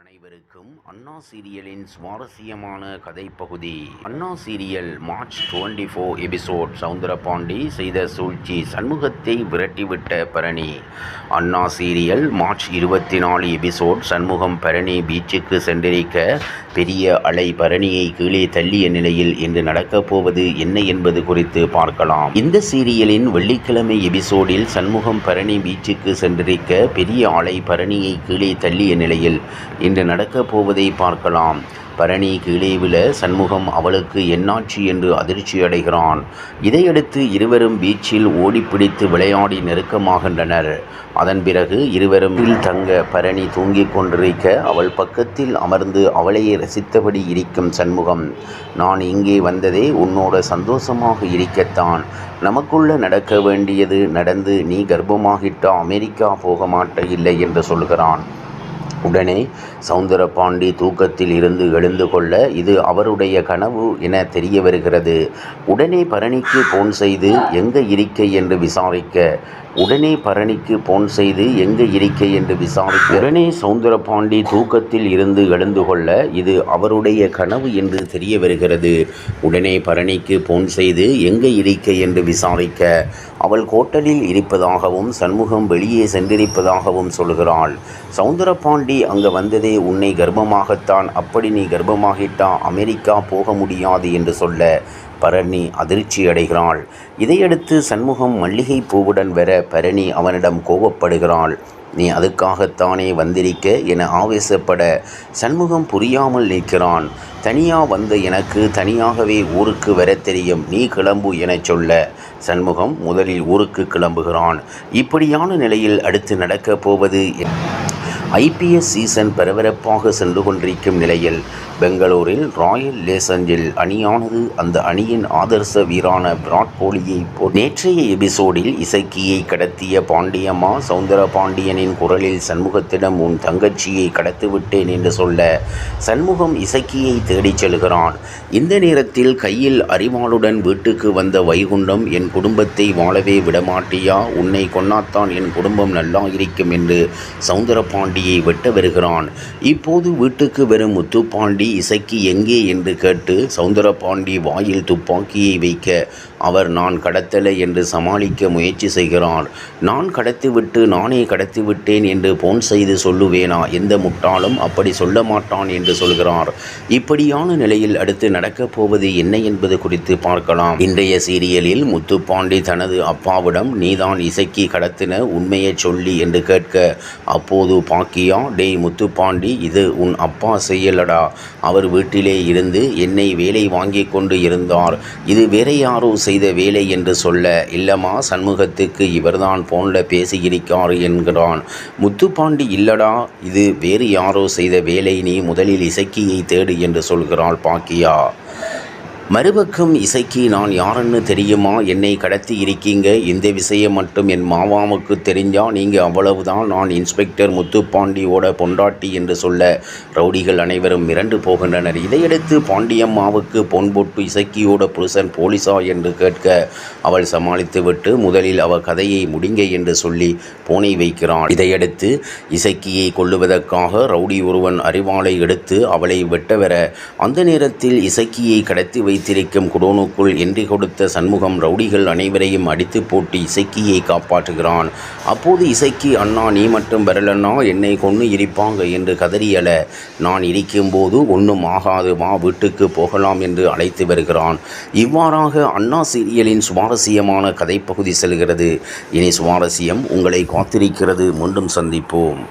அனைவருக்கும் அண்ணா சீரியலின் சுவாரஸ்யமான கதை பகுதி. Anna serial March 24 episode. Soundarapandi செய்த சூழ்ச்சி, சண்முகத்தை விரட்டிவிட்ட Bharani. Anna serial March 24 episode. Shanmugam Bharani பீச்சுக்கு சென்றிருக்க பெரிய அலை பரணியை கீழே தள்ளிய நிலையில் இன்று நடக்கப் போவது என்ன என்பது குறித்து பார்க்கலாம். இந்த சீரியலின் வெள்ளிக்கிழமை எபிசோடில் சண்முகம் பரணி பீச்சுக்கு சென்றிருக்க பெரிய அலை பரணியை கீழே தள்ளிய நிலையில் இன்று நடக்கப் போவதை பார்க்கலாம். பரணி கீழே விழ சண்முகம் அவளுக்கு என்னாச்சு என்று அதிர்ச்சி அடைகிறான். இதையடுத்து இருவரும் பீச்சில் ஓடிப்பிடித்து விளையாடி நெருக்கமாகின்றனர். அதன் பிறகு இருவரும் தங்க பரணி தூங்கிக் கொண்டிருக்க அவள் பக்கத்தில் அமர்ந்து அவளையே ரசித்தபடி இருக்கும் சண்முகம், நான் இங்கே வந்ததே உன்னோட சந்தோஷமாக இருக்கத்தான். நமக்குள்ள நடக்க வேண்டியது நடந்து நீ கர்ப்பமாகிட்டா அமெரிக்கா போக மாட்ட இல்லை என்று சொல்கிறான். உடனே சவுந்தரபாண்டி தூக்கத்தில் இருந்து எழுந்து கொள்ள இது அவருடைய கனவு என தெரிய வருகிறது. உடனே பரணிக்கு போன் செய்து எங்கே இருக்கை என்று விசாரிக்க உடனே சவுந்தரபாண்டி தூக்கத்தில் இருந்து எழுந்து கொள்ள இது அவருடைய கனவு என்று தெரிய வருகிறது. உடனே பரணிக்கு போன் செய்து எங்கே இருக்கை என்று விசாரிக்க அவள் ஹோட்டலில் இருப்பதாகவும் சண்முகம் வெளியே சென்றிருப்பதாகவும் சொல்கிறாள். சவுந்தரபாண்டி அங்கே வந்ததே உன்னை கர்ப்பமாகத்தான், அப்படி நீ கர்ப்பமாகிட்டா அமெரிக்கா போக முடியாது என்று சொல்ல பரணி அதிர்ச்சி அடைகிறாள். இதையடுத்து சண்முகம் மல்லிகை பூவுடன் வர பரணி அவனிடம் கோபப்படுகிறாள். நீ அதுக்காகத்தானே வந்திருக்க என ஆவேசப்பட சண்முகம் புரியாமல் நிற்கிறான். தனியா வந்த எனக்கு தனியாகவே ஊருக்கு வர தெரியும், நீ கிளம்பு என சொல்ல சண்முகம் முதலில் ஊருக்கு கிளம்புகிறான். இப்படியான நிலையில் அடுத்து நடக்கப் போவது ஐபிஎஸ் சீசன் பரபரப்பாக சென்று கொண்டிருக்கும் நிலையில் பெங்களூரில் ராயல் லேசஞ்சில் அணியானது அந்த அணியின் ஆதர்ச வீரான விராட் கோலியை நேற்றைய எபிசோடில் இசக்கியை கடத்திய பாண்டியம்மா சவுந்தரபாண்டியனின் குரலில் சண்முகத்திடம் உன் தங்கச்சியை கடத்திவிட்டேன் என்று சொல்ல சண்முகம் இசக்கியை தேடிச் செல்கிறான். இந்த நேரத்தில் கையில் அறிவாளுடன் வீட்டுக்கு வந்த வைகுண்டம், என் குடும்பத்தை வாழவே விடமாட்டியா, உன்னை கொன்னாத்தான் என் குடும்பம் நல்லா இருக்கும் என்று சவுந்தரபாண்டியை வெட்ட வருகிறான். இப்போது வீட்டுக்கு வரும் முத்துப்பாண்டி இசக்கி எங்கே என்று கேட்டு சவுந்தரபாண்டி வாயில் துப்பாக்கியை வைக்க அவர் நான் கடத்தலை என்று சமாளிக்க முயற்சி செய்கிறார். நான் கடத்திவிட்டு நானே கடத்திவிட்டேன் என்று போன் செய்து சொல்லுவேனா, எந்த முட்டாளும் அப்படி சொல்ல மாட்டான் என்று சொல்கிறார். இப்படியான நிலையில் அடுத்து நடக்கப் போவது என்ன என்பது குறித்து பார்க்கலாம். இன்றைய சீரியலில் முத்துப்பாண்டி தனது அப்பாவிடம் நீதான் இசக்கி கடத்தின உண்மையை சொல்லி என்று கேட்க அப்போது பாக்கியா, டேய் முத்துப்பாண்டி, இது உன் அப்பா செய்யலடா, அவர் வீட்டிலே இருந்து என்னை வேலை வாங்கி கொண்டு இருந்தார், இது வேற யாரோ செய்த வேலை என்று சொல்ல இல்லம்மா சண்முகத்துக்கு இவர்தான் போன்ல பேசியிருக்கார் என்கிறான். முத்துப்பாண்டி இல்லடா, இது வேறு யாரோ செய்த வேலை, நீ முதலில் இசக்கியை தேடு என்று சொல்கிறாள் பாக்கியா. மறுபக்கம் இசைக்கு நான் யாருன்னு தெரியுமா, என்னை கடத்தி இருக்கீங்க, இந்த விஷயம் மட்டும் என் மாமாவுக்கு தெரிஞ்சா நீங்கள் அவ்வளவுதான், நான் இன்ஸ்பெக்டர் முத்துப்பாண்டியோட பொண்டாட்டி என்று சொல்ல ரவுடிகள் அனைவரும் மிரண்டு போகின்றனர். இதையடுத்து பாண்டியம்மாவுக்கு பொன்பொட்டு இசக்கியோட புருஷன் போலீஸா என்று கேட்க அவள் சமாளித்துவிட்டு முதலில் அவள் கதையை முடிங்க என்று சொல்லி போனை வைக்கிறாள். இதையடுத்து இசக்கியை கொல்லுவதற்காக ரவுடி ஒருவன் அறிவாளை எடுத்து அவளை வெட்ட வர அந்த நேரத்தில் இசக்கியை கடத்தி வைத்திருக்கும் குடோனுக்குள் என்ட்ரி கொடுத்த சண்முகம் ரவுடிகள் அனைவரையும் அடித்து போட்டு இசக்கியை காப்பாற்றுகிறான். அப்போது இசக்கி, அண்ணா நீ மட்டும் வரலன்னா என்னை கொன்று இருப்பாங்க என்று கதறியல, நான் இருக்கும்போது ஒன்றும் ஆகாது, வா வீட்டுக்கு போகலாம் என்று அழைத்து வருகிறான். இவ்வாறாக அண்ணா சீரியலின் சுவாரஸ்யமான கதைப்பகுதி செல்கிறது. இனி சுவாரஸ்யம் உங்களை காத்திருக்கிறது. மீண்டும் சந்திப்போம்.